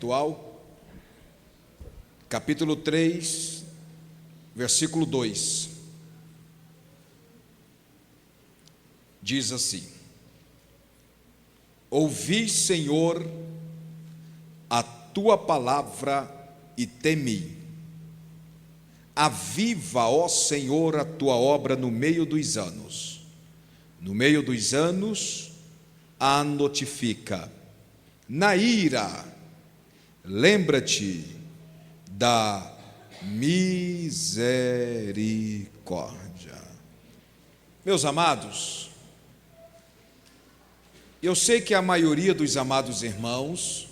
espiritual, capítulo 3, versículo 2. Diz assim: Ouvi, Senhor, a tua palavra e temi. Aviva, ó Senhor, a tua obra no meio dos anos. No meio dos anos a notifica. Na ira, lembra-te da misericórdia. Meus amados, eu sei que a maioria dos amados irmãos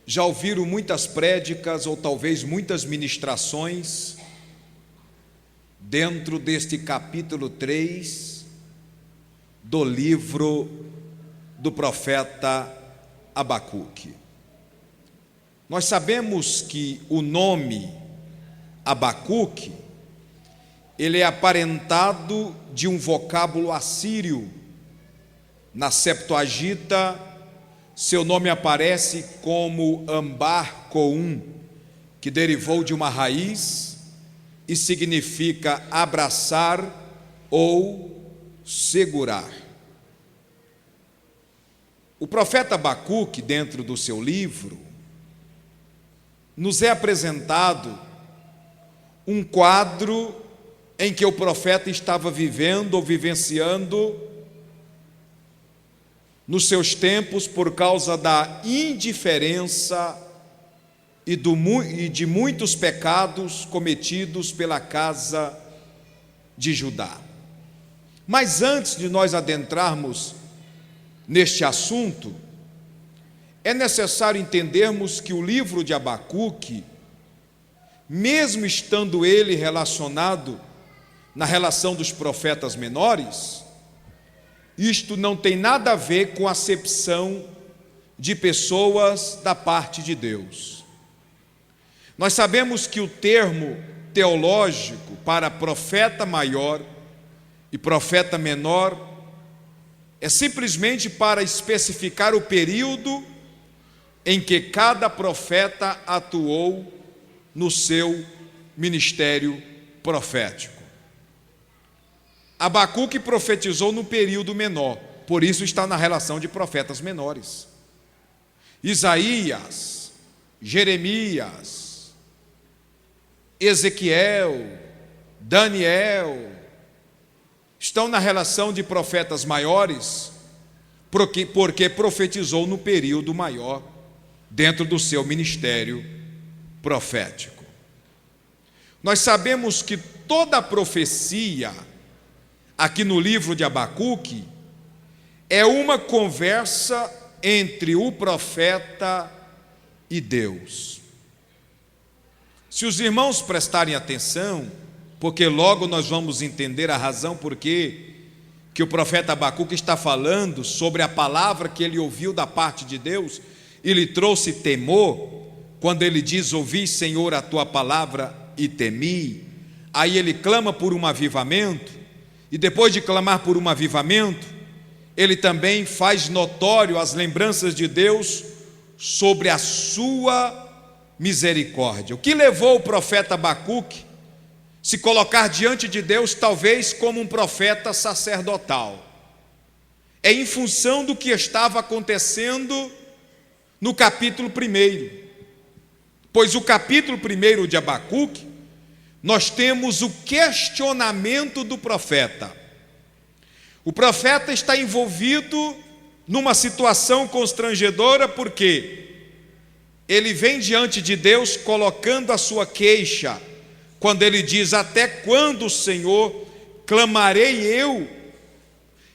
já ouviram muitas prédicas ou talvez muitas ministrações dentro deste capítulo 3 do livro do profeta Abacuque. Nós sabemos que o nome Abacuque, ele é aparentado de um vocábulo assírio. Na Septuaginta, seu nome aparece como Ambar Coum, que derivou de uma raiz e significa abraçar ou segurar. O profeta Abacuque, dentro do seu livro, nos é apresentado um quadro em que o profeta estava vivendo ou vivenciando nos seus tempos por causa da indiferença e de muitos pecados cometidos pela casa de Judá. Mas antes de nós adentrarmos neste assunto, é necessário entendermos que o livro de Abacuque, mesmo estando ele relacionado na relação dos profetas menores, isto não tem nada a ver com a acepção de pessoas da parte de Deus. Nós sabemos que o termo teológico para profeta maior e profeta menor é simplesmente para especificar o período em que cada profeta atuou no seu ministério profético. Abacuque profetizou no período menor, por isso está na relação de profetas menores. Isaías, Jeremias, Ezequiel, Daniel estão na relação de profetas maiores, porque profetizou no período maior dentro do seu ministério profético. Nós sabemos que toda a profecia aqui no livro de Abacuque é uma conversa entre o profeta e Deus. Se os irmãos prestarem atenção, porque logo nós vamos entender a razão por que o profeta Abacuque está falando sobre a palavra que ele ouviu da parte de Deus e lhe trouxe temor, quando ele diz: ouvi, Senhor, a tua palavra e temi. Aí ele clama por um avivamento, e depois de clamar por um avivamento, ele também faz notório as lembranças de Deus sobre a sua misericórdia. O que levou o profeta Abacuque se colocar diante de Deus talvez como um profeta sacerdotal? É em função do que estava acontecendo no capítulo 1. Pois o capítulo 1 de Abacuque, nós temos o questionamento do profeta. O profeta está envolvido numa situação constrangedora, porque ele vem diante de Deus colocando a sua queixa, quando ele diz: até quando, Senhor, clamarei eu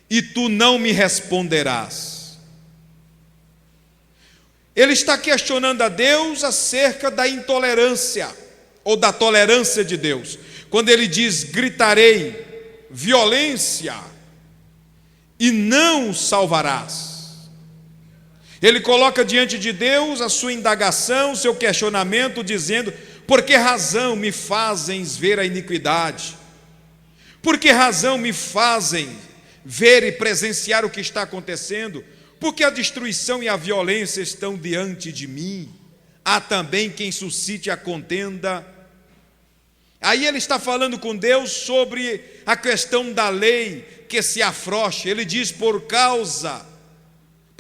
e tu não me responderás? Ele está questionando a Deus acerca da intolerância ou da tolerância de Deus, quando ele diz: gritarei violência e não salvarás. Ele coloca diante de Deus a sua indagação, o seu questionamento, dizendo: por que razão me fazem ver a iniquidade? Por que razão me fazem ver e presenciar o que está acontecendo? Porque a destruição e a violência estão diante de mim, há também quem suscite a contenda. Aí ele está falando com Deus sobre a questão da lei que se afrouxa. Ele diz: por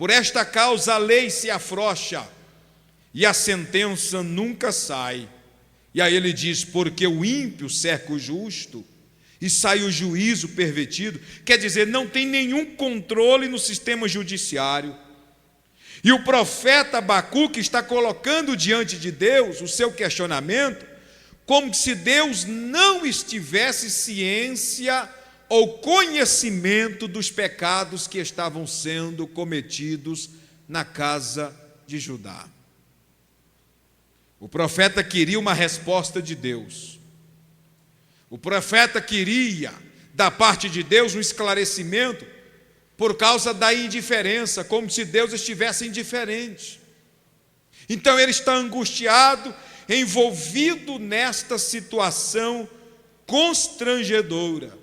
esta causa a lei se afrouxa e a sentença nunca sai. E aí ele diz: porque o ímpio cerca o justo e sai o juízo pervertido. Quer dizer, não tem nenhum controle no sistema judiciário. E o profeta Abacuque está colocando diante de Deus o seu questionamento, como se Deus não estivesse ciência ou conhecimento dos pecados que estavam sendo cometidos na casa de Judá. O profeta queria uma resposta de Deus. O profeta queria, da parte de Deus, um esclarecimento por causa da indiferença, como se Deus estivesse indiferente. Então ele está angustiado, envolvido nesta situação constrangedora.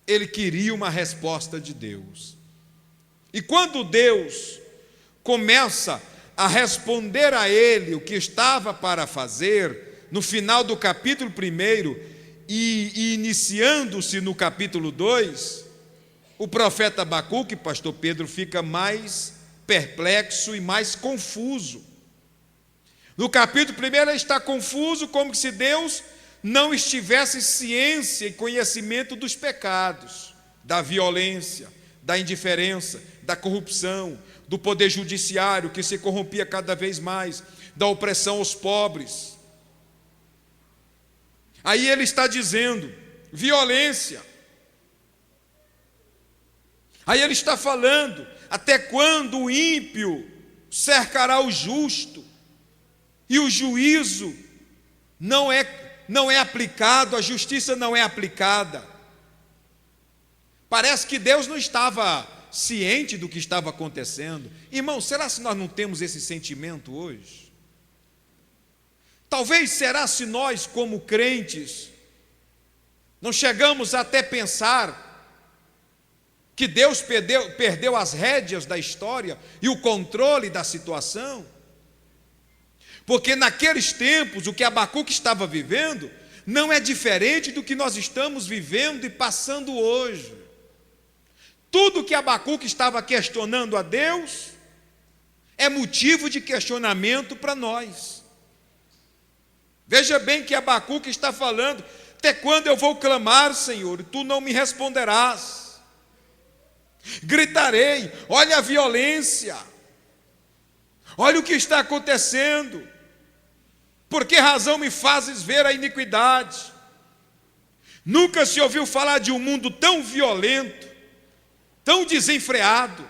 Ele queria uma resposta de Deus. E quando Deus começa a responder a ele o que estava para fazer, no final do capítulo 1 e iniciando-se no capítulo 2, o profeta Abacuque, pastor Pedro, fica mais perplexo e mais confuso. No capítulo 1 ele está confuso, como se Deus não estivesse ciência e conhecimento dos pecados, da violência, da indiferença, da corrupção, do poder judiciário que se corrompia cada vez mais, da opressão aos pobres. Aí ele está dizendo: violência. Aí ele está falando: até quando o ímpio cercará o justo e o juízo não é aplicado, a justiça não é aplicada? Parece que Deus não estava ciente do que estava acontecendo. Irmão, será se nós não temos esse sentimento hoje? Talvez será se nós, como crentes, não chegamos até pensar que Deus perdeu as rédeas da história e o controle da situação? Porque naqueles tempos, o que Abacuque estava vivendo não é diferente do que nós estamos vivendo e passando hoje. Tudo que Abacuque estava questionando a Deus é motivo de questionamento para nós. Veja bem que Abacuque está falando: até quando eu vou clamar, Senhor, e tu não me responderás? Gritarei: olha a violência, olha o que está acontecendo. Por que razão me fazes ver a iniquidade? Nunca se ouviu falar de um mundo tão violento, tão desenfreado,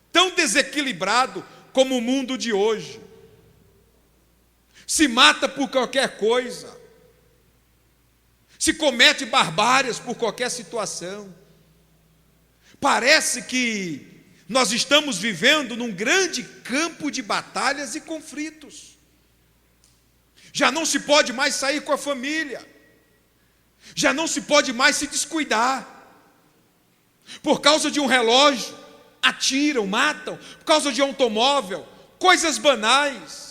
tão desequilibrado como o mundo de hoje. Se mata por qualquer coisa, se comete barbárias por qualquer situação. Parece que nós estamos vivendo num grande campo de batalhas e conflitos. Já não se pode mais sair com a família, já não se pode mais se descuidar. Por causa de um relógio, atiram, matam. Por causa de um automóvel, coisas banais.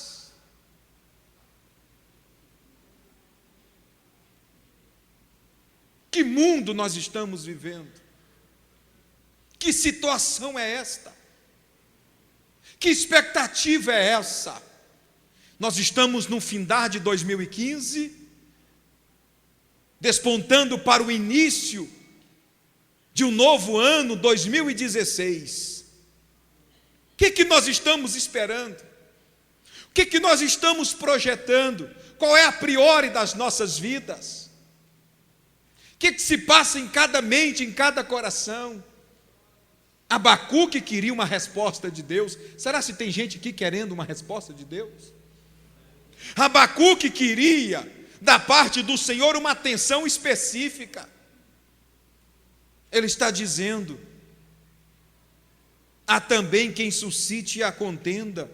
Que mundo nós estamos vivendo? Que situação é esta? Que expectativa é essa? Nós estamos no findar de 2015, despontando para o início de um novo ano, 2016. O que nós estamos esperando? O que nós estamos projetando? Qual é a priori das nossas vidas? O que se passa em cada mente, em cada coração? Abacuque queria uma resposta de Deus. Será se tem gente aqui querendo uma resposta de Deus? Abacuque queria, da parte do Senhor, uma atenção específica. Ele está dizendo: há também quem suscite a contenda.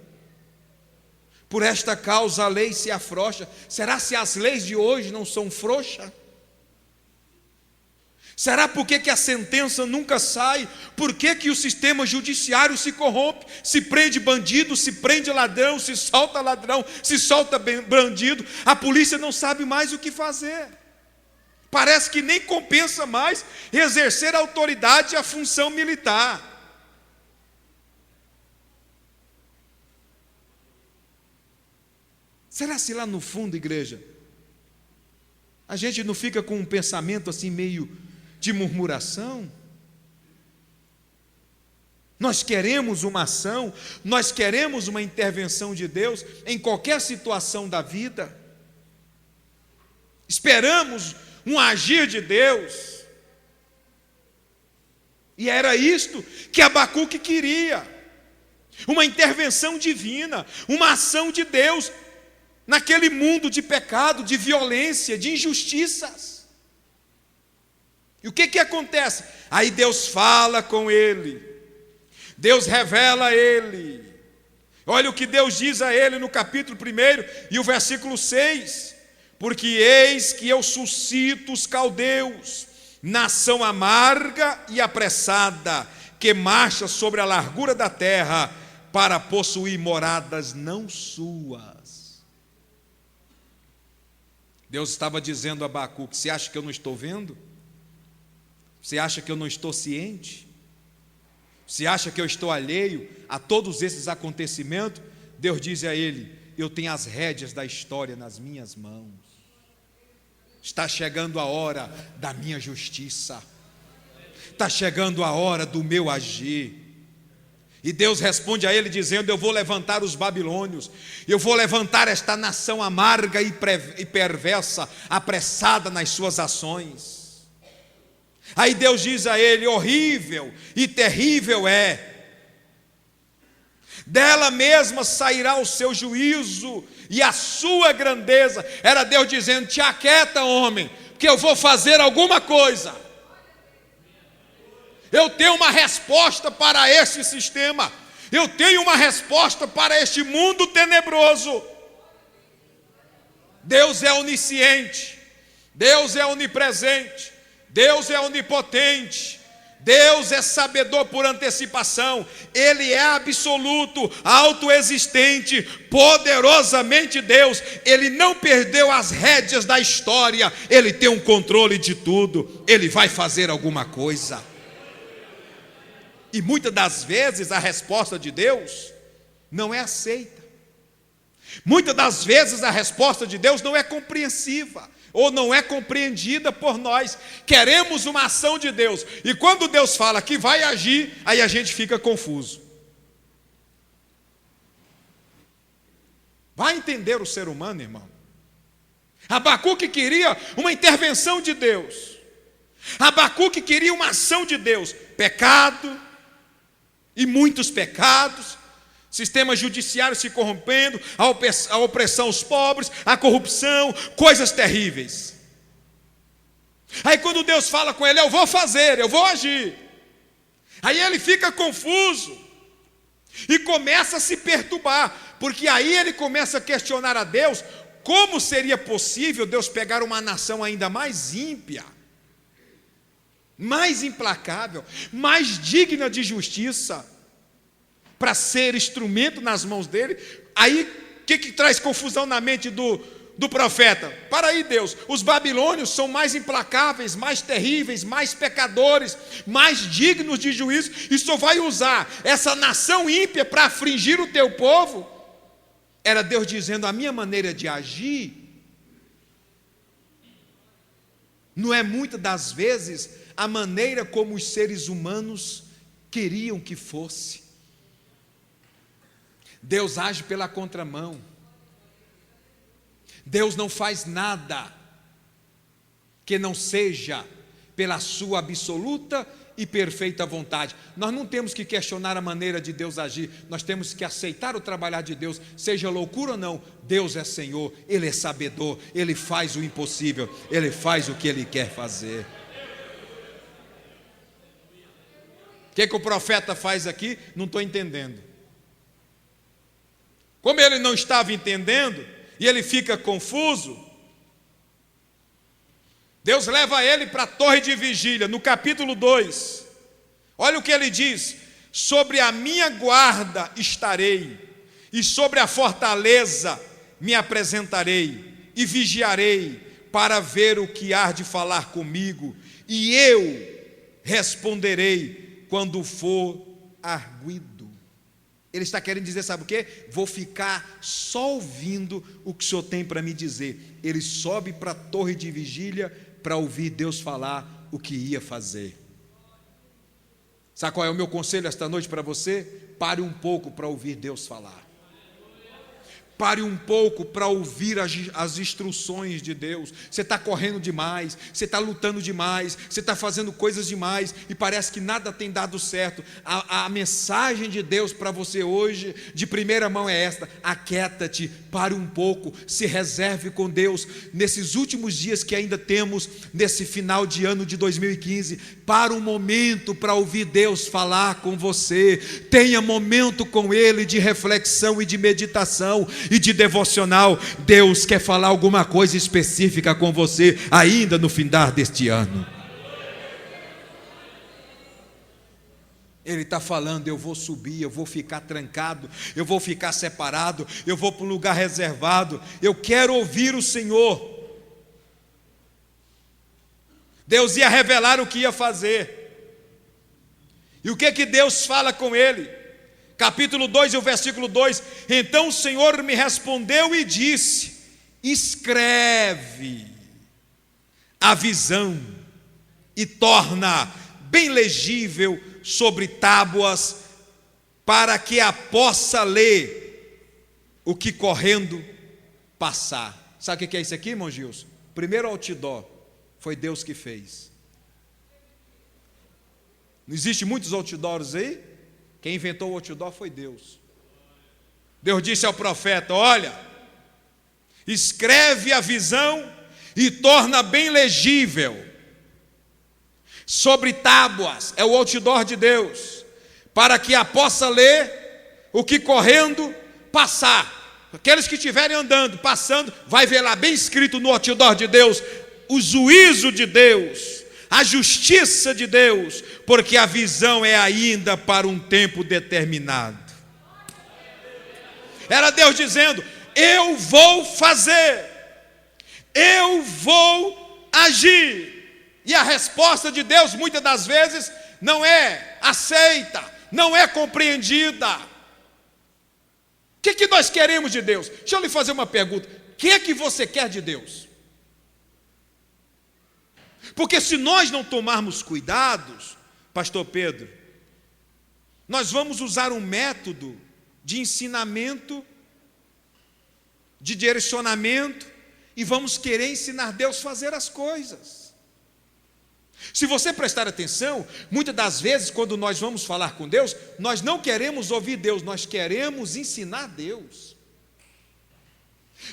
Por esta causa a lei se afrouxa. Será se as leis de hoje não são frouxas? Será por que a sentença nunca sai? Por que o sistema judiciário se corrompe? Se prende bandido, se prende ladrão, se solta bandido, a polícia não sabe mais o que fazer. Parece que nem compensa mais exercer a autoridade e a função militar. Será se lá no fundo, igreja, a gente não fica com um pensamento assim meio de murmuração? Nós queremos uma ação, nós queremos uma intervenção de Deus em qualquer situação da vida. Esperamos um agir de Deus. E era isto que Abacuque queria. Uma intervenção divina, uma ação de Deus naquele mundo de pecado, de violência, de injustiças. E o que acontece? Aí Deus fala com ele, Deus revela a ele. Olha o que Deus diz a ele no capítulo 1 e o versículo 6: porque eis que eu suscito os caldeus, nação amarga e apressada, que marcha sobre a largura da terra, para possuir moradas não suas. Deus estava dizendo a Abacuque: você acha que eu não estou vendo? Você acha que eu não estou ciente? Você acha que eu estou alheio a todos esses acontecimentos? Deus diz a ele: eu tenho as rédeas da história nas minhas mãos. Está chegando a hora da minha justiça. Está chegando a hora do meu agir. E Deus responde a ele dizendo: eu vou levantar os babilônios, eu vou levantar esta nação amarga e perversa, apressada nas suas ações. Aí Deus diz a ele: horrível e terrível é, dela mesma sairá o seu juízo e a sua grandeza. Era Deus dizendo: te aquieta, homem, porque eu vou fazer alguma coisa. Eu tenho uma resposta para este sistema. Eu tenho uma resposta para este mundo tenebroso. Deus é onisciente. Deus é onipresente. Deus é onipotente. Deus é sabedor por antecipação. Ele é absoluto, autoexistente, poderosamente Deus. Ele não perdeu as rédeas da história. Ele tem um controle de tudo. Ele vai fazer alguma coisa. E muitas das vezes a resposta de Deus não é aceita. Muitas das vezes a resposta de Deus não é compreensiva, ou não é compreendida por nós. Queremos uma ação de Deus, e quando Deus fala que vai agir, aí a gente fica confuso. Vai entender o ser humano, irmão? Abacuque queria uma intervenção de Deus. Abacuque queria uma ação de Deus. Pecado, e muitos pecados, sistema judiciário se corrompendo, a opressão aos pobres, a corrupção, coisas terríveis. Aí quando Deus fala com ele: eu vou fazer, eu vou agir, aí ele fica confuso e começa a se perturbar, porque aí ele começa a questionar a Deus: como seria possível Deus pegar uma nação ainda mais ímpia, mais implacável, mais digna de justiça, para ser instrumento nas mãos dele? Aí o que traz confusão na mente do profeta? Para aí, Deus, os babilônios são mais implacáveis, mais terríveis, mais pecadores, mais dignos de juízo, e só vai usar essa nação ímpia para afligir o teu povo? Era Deus dizendo: a minha maneira de agir não é muitas das vezes a maneira como os seres humanos queriam que fosse. Deus age pela contramão. Deus não faz nada que não seja pela sua absoluta e perfeita vontade. Nós não temos que questionar a maneira de Deus agir, nós temos que aceitar o trabalhar de Deus, seja loucura ou não. Deus é Senhor, Ele é sabedor, Ele faz o impossível, Ele faz o que Ele quer fazer. O que o profeta faz aqui? Não estou entendendo. Como ele não estava entendendo, e ele fica confuso, Deus leva ele para a torre de vigília, no capítulo 2. Olha o que ele diz: sobre a minha guarda estarei, e sobre a fortaleza me apresentarei, e vigiarei para ver o que há de falar comigo, e eu responderei quando for arguido. Ele está querendo dizer, sabe o quê? Vou ficar só ouvindo o que o Senhor tem para me dizer. Ele sobe para a torre de vigília para ouvir Deus falar o que ia fazer. Sabe qual é o meu conselho esta noite para você? Pare um pouco para ouvir Deus falar. Pare um pouco para ouvir as instruções de Deus. Você está correndo demais, você está lutando demais, você está fazendo coisas demais e parece que nada tem dado certo. A mensagem de Deus para você hoje, de primeira mão, é esta: aquieta-te, pare um pouco, se reserve com Deus. Nesses últimos dias que ainda temos, nesse final de ano de 2015, para um momento para ouvir Deus falar com você. Tenha momento com Ele de reflexão e de meditação e de devocional. Deus quer falar alguma coisa específica com você ainda no findar deste ano. Ele está falando: eu vou subir, eu vou ficar trancado, eu vou ficar separado, eu vou para um lugar reservado, eu quero ouvir o Senhor. Deus ia revelar o que ia fazer. E o que Deus fala com ele? Capítulo 2 e o versículo 2: então o Senhor me respondeu e disse: escreve a visão e torna bem legível sobre tábuas, para que a possa ler o que correndo passar. Sabe o que é isso aqui, irmão Gilson? Primeiro outdoor foi Deus que fez. Não existe muitos outdoors aí? Quem inventou o outdoor foi Deus. Deus disse ao profeta: olha, escreve a visão e torna bem legível sobre tábuas, é o outdoor de Deus, para que a possa ler o que correndo passar. Aqueles que estiverem andando, passando, vai ver lá bem escrito no outdoor de Deus o juízo de Deus, a justiça de Deus, porque a visão é ainda para um tempo determinado. Era Deus dizendo: eu vou fazer, eu vou agir. E a resposta de Deus muitas das vezes não é aceita, não é compreendida. O que nós queremos de Deus? Deixa eu lhe fazer uma pergunta: o que você quer de Deus? Porque se nós não tomarmos cuidados, pastor Pedro, nós vamos usar um método de ensinamento, de direcionamento, e vamos querer ensinar Deus a fazer as coisas. Se você prestar atenção, muitas das vezes quando nós vamos falar com Deus, nós não queremos ouvir Deus, nós queremos ensinar Deus.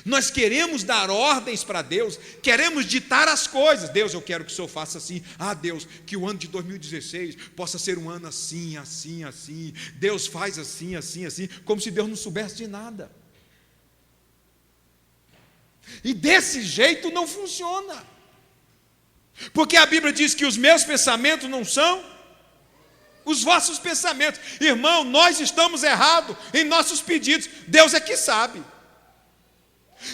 Nós queremos dar ordens para Deus, queremos ditar as coisas. Deus, eu quero que o Senhor faça assim. Ah, Deus, que o ano de 2016 possa ser um ano assim, assim, assim. Deus faz assim, assim, assim, como se Deus não soubesse de nada. E desse jeito não funciona. Porque a Bíblia diz que os meus pensamentos não são os vossos pensamentos. Irmão, nós estamos errados em nossos pedidos. Deus é que sabe.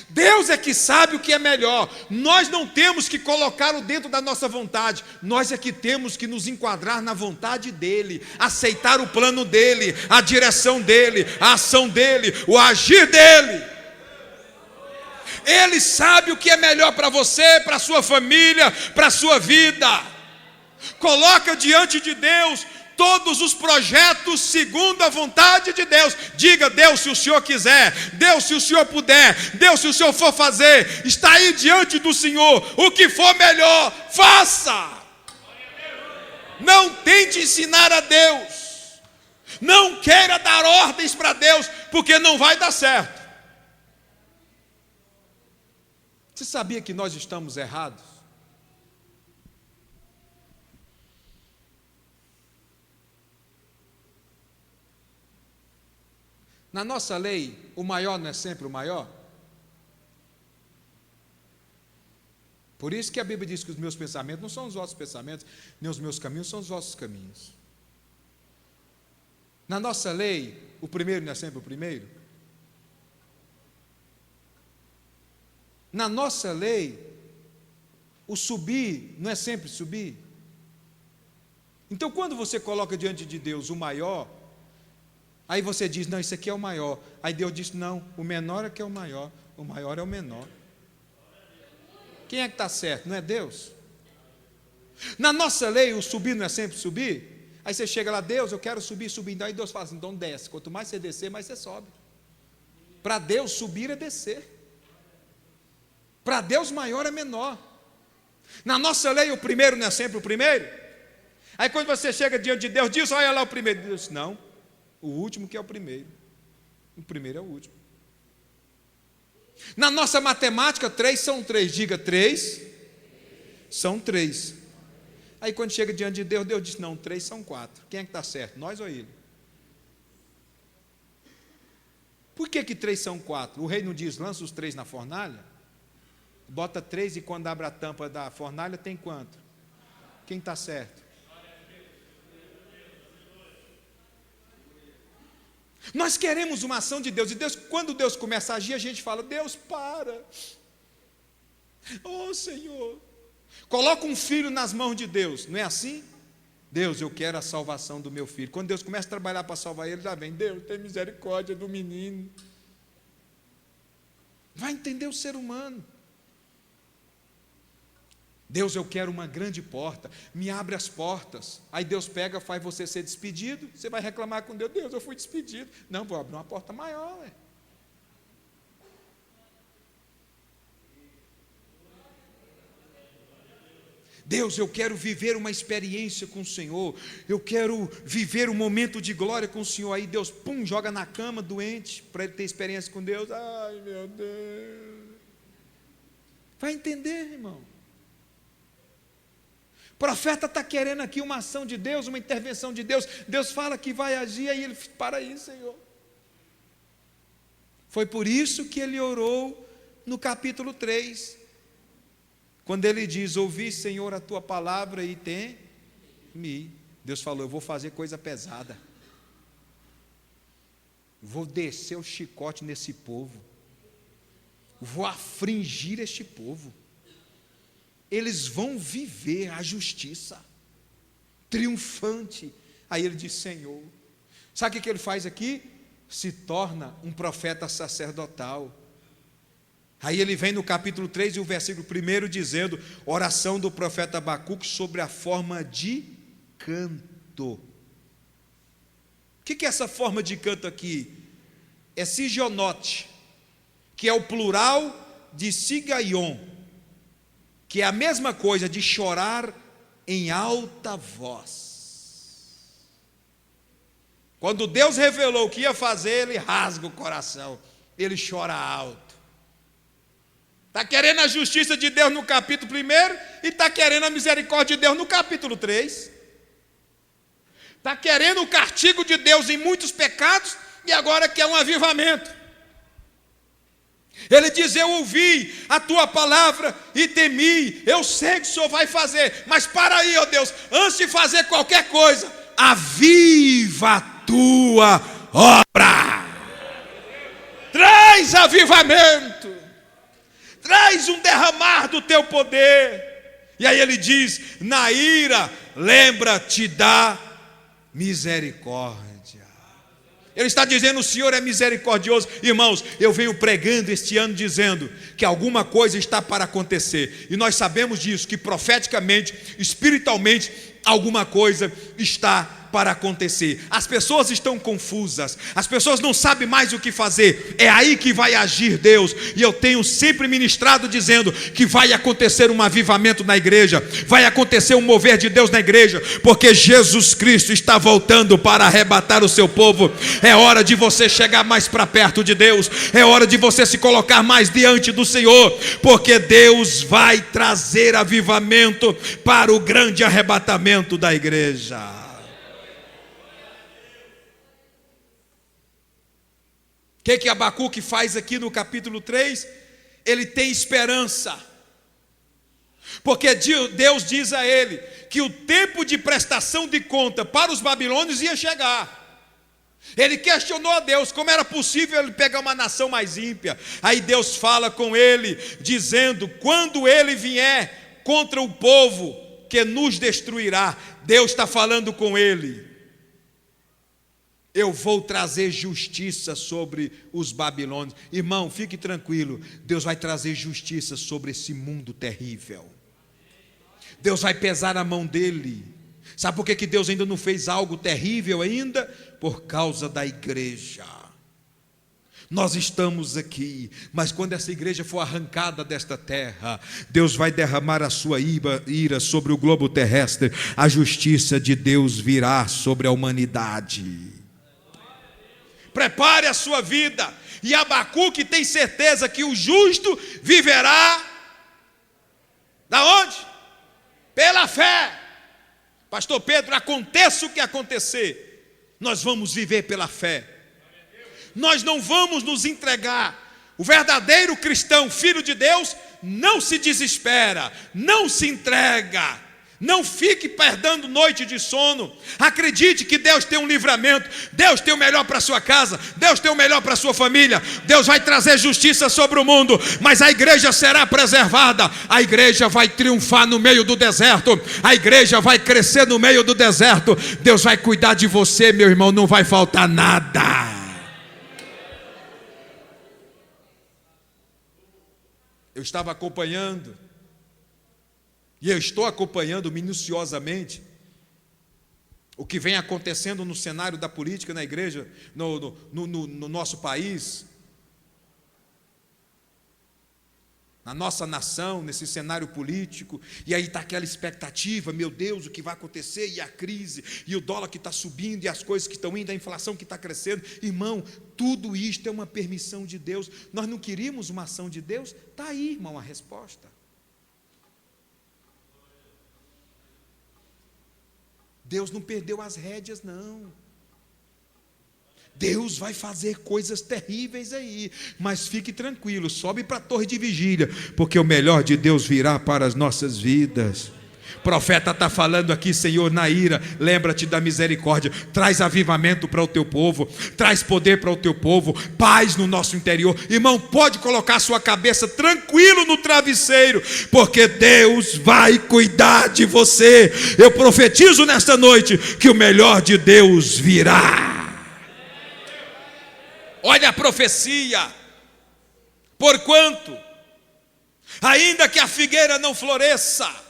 Deus é que sabe o que é melhor. Nós não temos que colocá-lo dentro da nossa vontade. Nós é que temos que nos enquadrar na vontade dEle, aceitar o plano dEle, a direção dEle, a ação dEle, o agir dEle. Ele sabe o que é melhor para você, para a sua família, para a sua vida. Coloca diante de Deus todos os projetos segundo a vontade de Deus. Diga: Deus, se o Senhor quiser, Deus, se o Senhor puder, Deus, se o Senhor for fazer, está aí diante do Senhor, o que for melhor, faça. Não tente ensinar a Deus, não queira dar ordens para Deus, porque não vai dar certo. Você sabia que nós estamos errados? Na nossa lei, o maior não é sempre o maior? Por isso que a Bíblia diz que os meus pensamentos não são os vossos pensamentos, nem os meus caminhos são os vossos caminhos. Na nossa lei, o primeiro não é sempre o primeiro? Na nossa lei, o subir não é sempre subir? Então, quando você coloca diante de Deus o maior, aí você diz, não, isso aqui é o maior. Aí Deus diz, não, o menor é que é o maior é o menor. Quem é que está certo? Não é Deus? Na nossa lei, o subir não é sempre subir? Aí você chega lá, Deus, eu quero subir. Aí Deus fala assim, então desce. Quanto mais você descer, mais você sobe. Para Deus, subir é descer. Para Deus, maior é menor. Na nossa lei, o primeiro não é sempre o primeiro? Aí quando você chega diante de Deus, diz, olha lá o primeiro. Deus, não, o último que é o primeiro. O primeiro é o último. Na nossa matemática, 3 são 3. Diga, 3 são 3. Aí quando chega diante de Deus, Deus diz, não, 3 são 4. Quem é que está certo? Nós ou ele? Por que 3 são 4? O rei não diz, lança os 3 na fornalha? Bota 3 e quando abre a tampa da fornalha tem quanto? Quem está certo? Nós queremos uma ação de Deus, e Deus, quando Deus começa a agir, a gente fala, Deus, para. Oh, Senhor. Coloca um filho nas mãos de Deus, não é assim? Deus, eu quero a salvação do meu filho. Quando Deus começa a trabalhar para salvar ele, já vem, Deus, tem misericórdia do menino. Vai entender o ser humano. Deus, eu quero uma grande porta, me abre as portas. Aí Deus pega, faz você ser despedido. Você vai reclamar com Deus, Deus, eu fui despedido. Não, vou abrir uma porta maior. Deus, eu quero viver uma experiência com o Senhor. Eu quero viver um momento de glória com o Senhor. Aí Deus, pum, joga na cama doente, para ele ter experiência com Deus. Ai, meu Deus. Vai entender, irmão. O profeta está querendo aqui uma ação de Deus, uma intervenção de Deus. Deus fala que vai agir, aí ele, para aí, Senhor. Foi por isso que ele orou no capítulo 3, quando ele diz, ouvi, Senhor, a tua palavra e teme. Deus falou, eu vou fazer coisa pesada. Vou descer o chicote nesse povo. Vou afligir este povo. Eles vão viver a justiça, triunfante. Aí ele diz, Senhor, sabe o que ele faz aqui? Se torna um profeta sacerdotal. Aí ele vem no capítulo 3 e o versículo 1 dizendo, oração do profeta Abacuque sobre a forma de canto. O que é essa forma de canto aqui? É sigionote, que é o plural de sigaion, que é a mesma coisa de chorar em alta voz. Quando Deus revelou o que ia fazer, ele rasga o coração, ele chora alto. Está querendo a justiça de Deus no capítulo 1 e está querendo a misericórdia de Deus no capítulo 3. Está querendo o castigo de Deus em muitos pecados e agora quer um avivamento. Ele diz, eu ouvi a tua palavra e temi, eu sei que o Senhor vai fazer, mas para aí, ó Deus, antes de fazer qualquer coisa, aviva a tua obra, traz avivamento, traz um derramar do teu poder. E aí ele diz, na ira, lembra-te da misericórdia. Ele está dizendo, o Senhor é misericordioso. Irmãos, eu venho pregando este ano dizendo que alguma coisa está para acontecer. E nós sabemos disso, que profeticamente, espiritualmente, alguma coisa está para acontecer. As pessoas estão confusas, as pessoas não sabem mais o que fazer. É aí que vai agir Deus. E eu tenho sempre ministrado dizendo que vai acontecer um avivamento na igreja, vai acontecer um mover de Deus na igreja, porque Jesus Cristo está voltando para arrebatar o seu povo. É hora de você chegar mais para perto de Deus, é hora de você se colocar mais diante do Senhor, porque Deus vai trazer avivamento para o grande arrebatamento da igreja. O que Abacuque faz aqui no capítulo 3? Ele tem esperança. Porque Deus diz a ele que o tempo de prestação de conta para os babilônios ia chegar. Ele questionou a Deus como era possível ele pegar uma nação mais ímpia. Aí Deus fala com ele, dizendo: quando ele vier contra o povo que nos destruirá, Deus está falando com ele: eu vou trazer justiça sobre os babilônios. Irmão, fique tranquilo, Deus vai trazer justiça sobre esse mundo terrível. Deus vai pesar a mão dele. Sabe por que Deus ainda não fez algo terrível ainda? Por causa da igreja. Nós estamos aqui, mas quando essa igreja for arrancada desta terra, Deus vai derramar a sua ira sobre o globo terrestre. A justiça de Deus virá sobre a humanidade. Prepare a sua vida. E Abacuque tem certeza que o justo viverá da onde? Pela fé. Pastor Pedro, aconteça o que acontecer, nós vamos viver pela fé. Nós não vamos nos entregar. O verdadeiro cristão, filho de Deus, não se desespera, não se entrega. Não fique perdendo noite de sono. Acredite que Deus tem um livramento. Deus tem o melhor para a sua casa. Deus tem o melhor para a sua família. Deus vai trazer justiça sobre o mundo. Mas a igreja será preservada. A igreja vai triunfar no meio do deserto. A igreja vai crescer no meio do deserto. Deus vai cuidar de você, meu irmão. Não vai faltar nada. Eu estava acompanhando, e eu estou acompanhando minuciosamente o que vem acontecendo no cenário da política na igreja, no nosso país, na nossa nação, nesse cenário político. E aí está aquela expectativa: meu Deus, o que vai acontecer? E a crise, e o dólar que está subindo, e as coisas que estão indo, a inflação que está crescendo. Irmão, tudo isto é uma permissão de Deus. Nós não queríamos uma ação de Deus? Está aí, irmão, a resposta. Deus não perdeu as rédeas, não. Deus vai fazer coisas terríveis aí, mas fique tranquilo, sobe para a torre de vigília, porque o melhor de Deus virá para as nossas vidas. O profeta está falando aqui: Senhor, na ira, lembra-te da misericórdia, traz avivamento para o teu povo, traz poder para o teu povo, paz no nosso interior. Irmão, pode colocar sua cabeça tranquilo no travesseiro, porque Deus vai cuidar de você. Eu profetizo nesta noite que o melhor de Deus virá. Olha a profecia: porquanto, ainda que a figueira não floresça,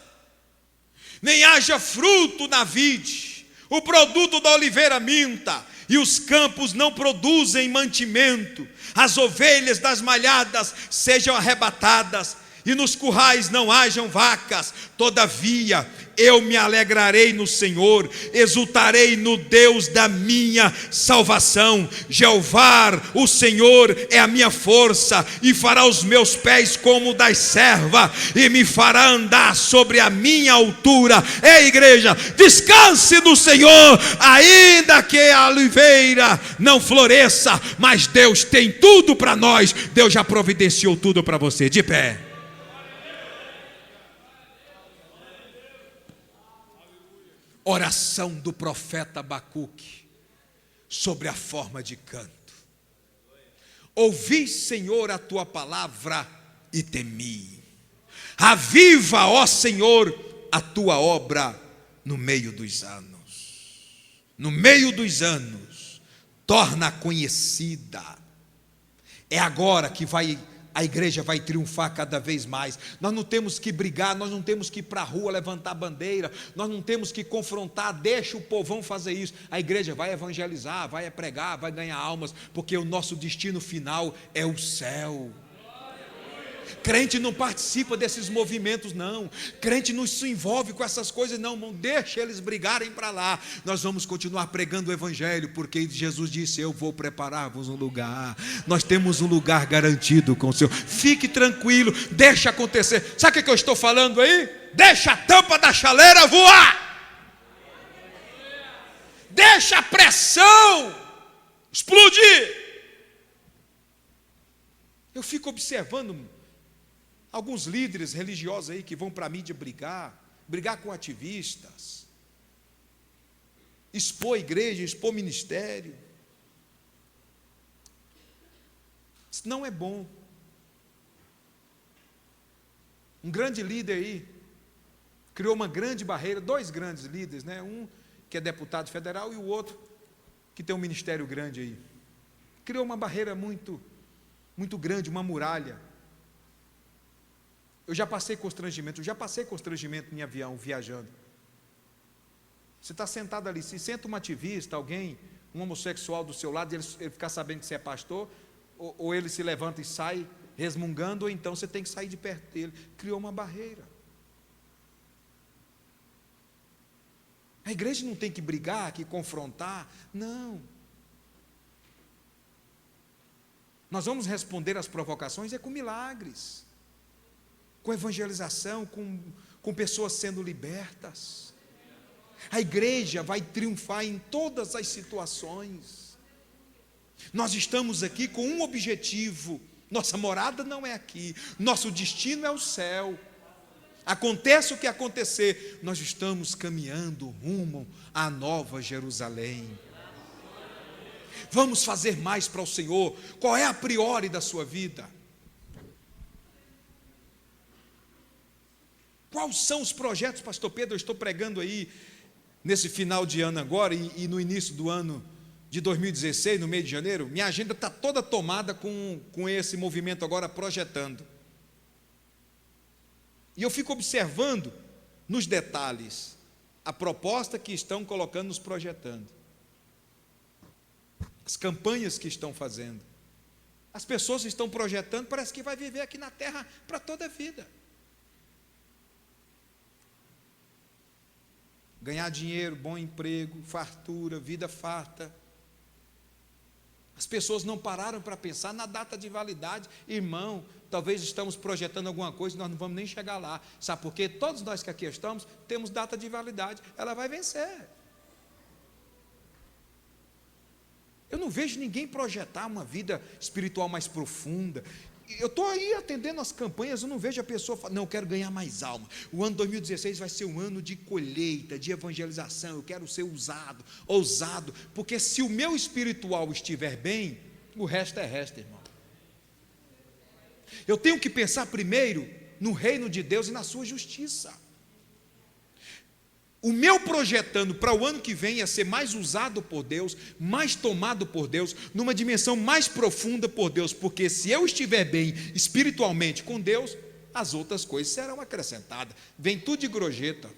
nem haja fruto na vide, o produto da oliveira minta, e os campos não produzem mantimento, as ovelhas das malhadas sejam arrebatadas, e nos currais não hajam vacas, todavia eu me alegrarei no Senhor, exultarei no Deus da minha salvação. Jeová, o Senhor, é a minha força, e fará os meus pés como das servas, e me fará andar sobre a minha altura. Ei, igreja, descanse no Senhor, ainda que a oliveira não floresça, mas Deus tem tudo para nós. Deus já providenciou tudo para você. De pé. Oração do profeta Abacuque sobre a forma de canto. Ouvi, Senhor, a tua palavra e temi. Aviva, ó Senhor, a tua obra no meio dos anos. No meio dos anos, torna conhecida. É agora que a igreja vai triunfar cada vez mais. Nós não temos que brigar, nós não temos que ir para a rua levantar bandeira, nós não temos que confrontar, deixa o povão fazer isso. A igreja vai evangelizar, vai pregar, vai ganhar almas, porque o nosso destino final é o céu. Crente não participa desses movimentos, não. Crente não se envolve com essas coisas, não. Não deixa eles brigarem para lá. Nós vamos continuar pregando o evangelho, porque Jesus disse: eu vou preparar-vos um lugar. Nós temos um lugar garantido com o Senhor. Fique tranquilo, deixa acontecer. Sabe o que eu estou falando aí? Deixa a tampa da chaleira voar. Deixa a pressão explodir. Eu fico observando alguns líderes religiosos aí que vão para a mídia brigar com ativistas, expor a igreja, expor ministério. Isso não é bom. Um grande líder aí criou uma grande barreira, dois grandes líderes, né? Um que é deputado federal e o outro que tem um ministério grande aí. Criou uma barreira muito grande, uma muralha. Eu já passei constrangimento em avião, viajando. Você está sentado ali, se senta um ativista, alguém, um homossexual do seu lado, e ele ficar sabendo que você é pastor, ou ele se levanta e sai resmungando, ou então você tem que sair de perto dele. Criou uma barreira. A igreja não tem que brigar, que confrontar, não. Nós vamos responder às provocações com milagres, com evangelização, com pessoas sendo libertas. A igreja vai triunfar em todas as situações. Nós estamos aqui com um objetivo: nossa morada não é aqui, nosso destino é o céu. Aconteça o que acontecer, nós estamos caminhando rumo à Nova Jerusalém. Vamos fazer mais para o Senhor. Qual é a priori da sua vida? Quais são os projetos, pastor Pedro? Eu estou pregando aí nesse final de ano agora e no início do ano de 2016, no mês de janeiro. Minha agenda está toda tomada com esse movimento agora, projetando. E eu fico observando nos detalhes a proposta que estão colocando, nos projetando, as campanhas que estão fazendo. As pessoas estão projetando, parece que vai viver aqui na terra para toda a vida. Ganhar dinheiro, bom emprego, fartura, vida farta. As pessoas não pararam para pensar na data de validade. Irmão, talvez estamos projetando alguma coisa e nós não vamos nem chegar lá. Sabe por quê? Todos nós que aqui estamos, temos data de validade. Ela vai vencer. Eu não vejo ninguém projetar uma vida espiritual mais profunda. Eu estou aí atendendo as campanhas, eu não vejo a pessoa falar, não, eu quero ganhar mais alma. O ano 2016 vai ser um ano de colheita, de evangelização, eu quero ser ousado, porque se o meu espiritual estiver bem, o resto é resto, irmão. Eu tenho que pensar primeiro no reino de Deus e na sua justiça. O meu projetando para o ano que vem é ser mais usado por Deus, mais tomado por Deus, numa dimensão mais profunda por Deus, porque se eu estiver bem espiritualmente com Deus, as outras coisas serão acrescentadas. Vem tudo de gorjeta.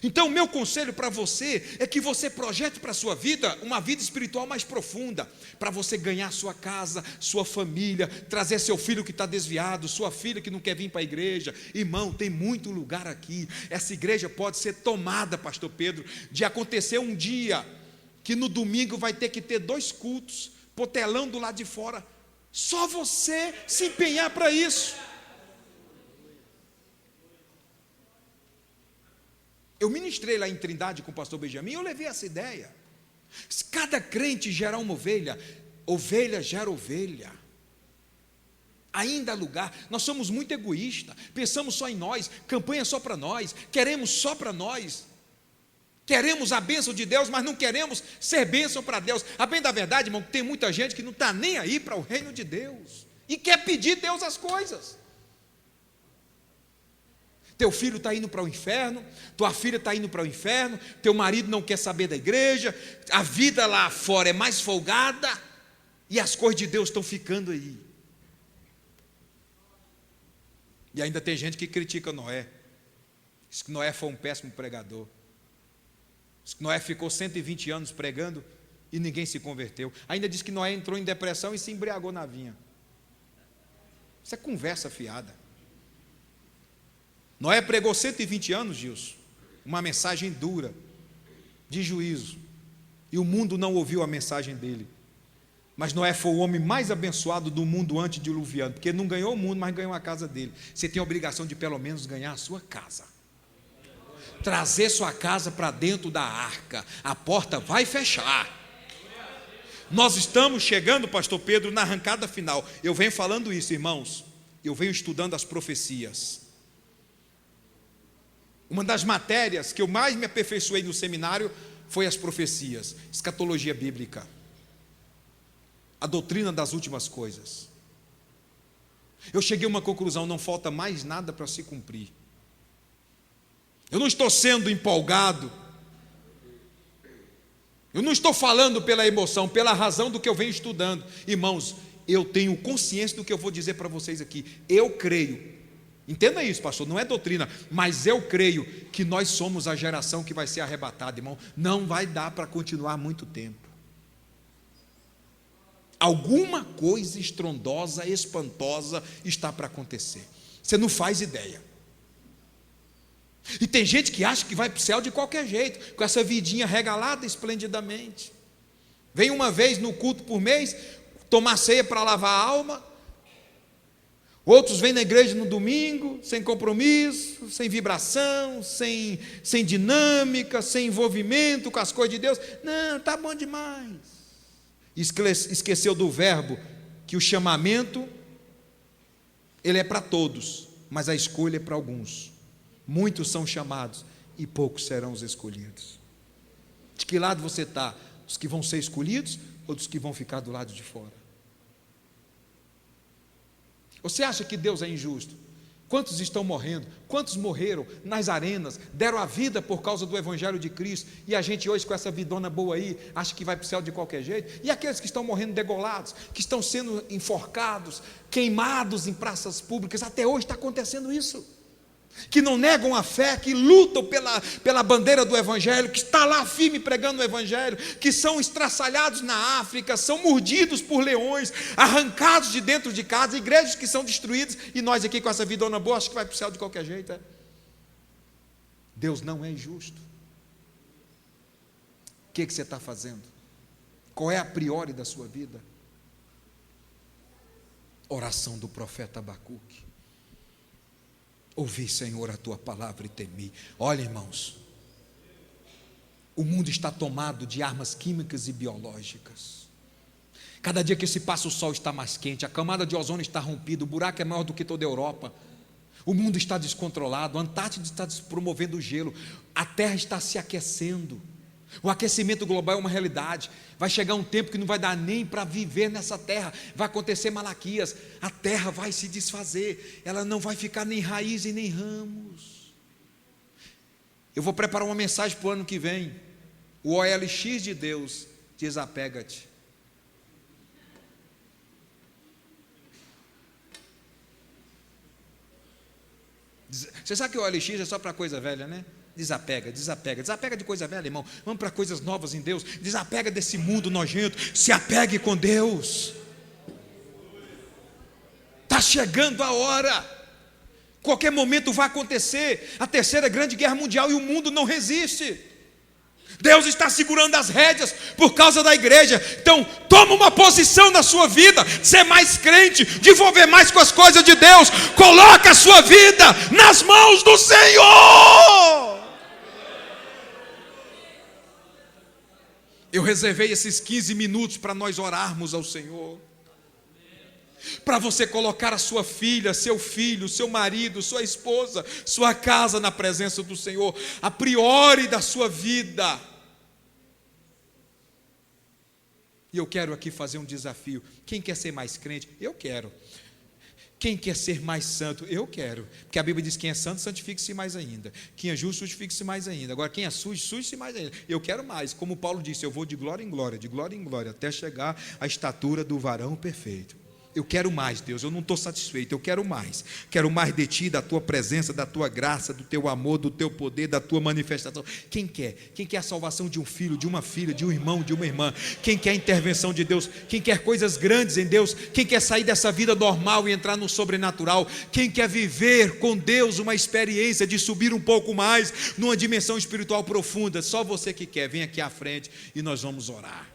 Então, o meu conselho para você é que você projete para a sua vida uma vida espiritual mais profunda, para você ganhar sua casa, sua família, trazer seu filho que está desviado, sua filha que não quer vir para a igreja. Irmão, tem muito lugar aqui. Essa igreja pode ser tomada, pastor Pedro, de acontecer um dia que no domingo vai ter que ter 2 cultos, pôr telão do lado de fora. Só você se empenhar para isso. Eu ministrei lá em Trindade com o pastor Benjamin, eu levei essa ideia. Cada crente gera uma ovelha, ovelha gera ovelha. Ainda há lugar. Nós somos muito egoístas, pensamos só em nós, campanha só para nós, queremos só para nós. Queremos a bênção de Deus, mas não queremos ser bênção para Deus. A bem da verdade, irmão, tem muita gente que não está nem aí para o reino de Deus e quer pedir a Deus as coisas. Teu filho está indo para o inferno, tua filha está indo para o inferno, teu marido não quer saber da igreja, a vida lá fora é mais folgada e as coisas de Deus estão ficando aí. E ainda tem gente que critica Noé, diz que Noé foi um péssimo pregador, diz que Noé ficou 120 anos pregando e ninguém se converteu. Ainda diz que Noé entrou em depressão e se embriagou na vinha. Isso é conversa fiada. Noé pregou 120 anos, Gilson, uma mensagem dura, de juízo, e o mundo não ouviu a mensagem dele. Mas Noé foi o homem mais abençoado do mundo antediluviano, porque ele não ganhou o mundo, mas ganhou a casa dele. Você tem a obrigação de pelo menos ganhar a sua casa, trazer sua casa para dentro da arca, a porta vai fechar. Nós estamos chegando, pastor Pedro, na arrancada final. Eu venho falando isso, irmãos. eu venho estudando as profecias. Uma das matérias que eu mais me aperfeiçoei no seminário foi as profecias, escatologia bíblica, a doutrina das últimas coisas. Eu cheguei a uma conclusão: não falta mais nada para se cumprir. Eu não estou sendo empolgado, eu não estou falando pela emoção, pela razão do que eu venho estudando. Irmãos, eu tenho consciência do que eu vou dizer para vocês aqui. Eu creio, entenda isso, pastor, não é doutrina, mas eu creio que nós somos a geração que vai ser arrebatada, irmão. Não vai dar para continuar muito tempo. Alguma coisa estrondosa, espantosa está para acontecer. Você não faz ideia. E tem gente que acha que vai para o céu de qualquer jeito, com essa vidinha regalada esplendidamente. Vem uma vez no culto por mês, tomar ceia para lavar a alma. Outros vêm na igreja no domingo, sem compromisso, sem vibração, sem dinâmica, sem envolvimento com as coisas de Deus. Não, está bom demais. Esqueceu do verbo que o chamamento, ele é para todos, mas a escolha é para alguns. Muitos são chamados e poucos serão os escolhidos. De que lado você está? Dos que vão ser escolhidos ou dos que vão ficar do lado de fora? Você acha que Deus é injusto? Quantos estão morrendo? Quantos morreram nas arenas, deram a vida por causa do Evangelho de Cristo, e a gente hoje com essa vidona boa aí, acha que vai para o céu de qualquer jeito? E aqueles que estão morrendo degolados, que estão sendo enforcados, queimados em praças públicas, até hoje está acontecendo isso. Que não negam a fé, que lutam pela bandeira do Evangelho, que está lá firme pregando o Evangelho, que são estraçalhados na África, são mordidos por leões, arrancados de dentro de casa, igrejas que são destruídas, e nós aqui com essa vidona boa, acho que vai para o céu de qualquer jeito. É? Deus não é injusto. O que você está fazendo? Qual é a priori da sua vida? Oração do profeta Abacuque. Ouvi, Senhor, a tua palavra e temi. Olha, irmãos, o mundo está tomado de armas químicas e biológicas. Cada dia que se passa o sol está mais quente, a camada de ozônio está rompida, o buraco é maior do que toda a Europa. O mundo está descontrolado, a Antártida está promovendo o gelo, a Terra está se aquecendo. O aquecimento global é uma realidade. Vai chegar um tempo que não vai dar nem para viver nessa terra. Vai acontecer Malaquias, a terra vai se desfazer, ela não vai ficar nem raiz e nem ramos. Eu vou preparar uma mensagem para o ano que vem. O OLX de Deus, desapega-te. Você sabe que o OLX é só para coisa velha, né? Desapega de coisa velha, irmão. Vamos para coisas novas em Deus. Desapega desse mundo nojento. Se apegue com Deus. Está chegando a hora. Qualquer momento vai acontecer a terceira grande guerra mundial e o mundo não resiste. Deus está segurando as rédeas por causa da igreja. Então toma uma posição na sua vida, ser mais crente, de envolver mais com as coisas de Deus. Coloca a sua vida nas mãos do Senhor. Eu reservei esses 15 minutos para nós orarmos ao Senhor, para você colocar a sua filha, seu filho, seu marido, sua esposa, sua casa na presença do Senhor, a priori da sua vida. E eu quero aqui fazer um desafio. Quem quer ser mais crente? Eu quero. Quem quer ser mais santo? Eu quero. Porque a Bíblia diz: quem é santo, santifique-se mais ainda. Quem é justo, justifique-se mais ainda. Agora, quem é sujo, suje-se mais ainda. Eu quero mais. Como Paulo disse, eu vou de glória em glória, até chegar à estatura do varão perfeito. Eu quero mais, Deus, eu não estou satisfeito, eu quero mais de Ti, da Tua presença, da Tua graça, do Teu amor, do Teu poder, da Tua manifestação. Quem quer a salvação de um filho, de uma filha, de um irmão, de uma irmã? Quem quer a intervenção de Deus? Quem quer coisas grandes em Deus? Quem quer sair dessa vida normal e entrar no sobrenatural? Quem quer viver com Deus uma experiência de subir um pouco mais numa dimensão espiritual profunda? Só você que quer, vem aqui à frente e nós vamos orar.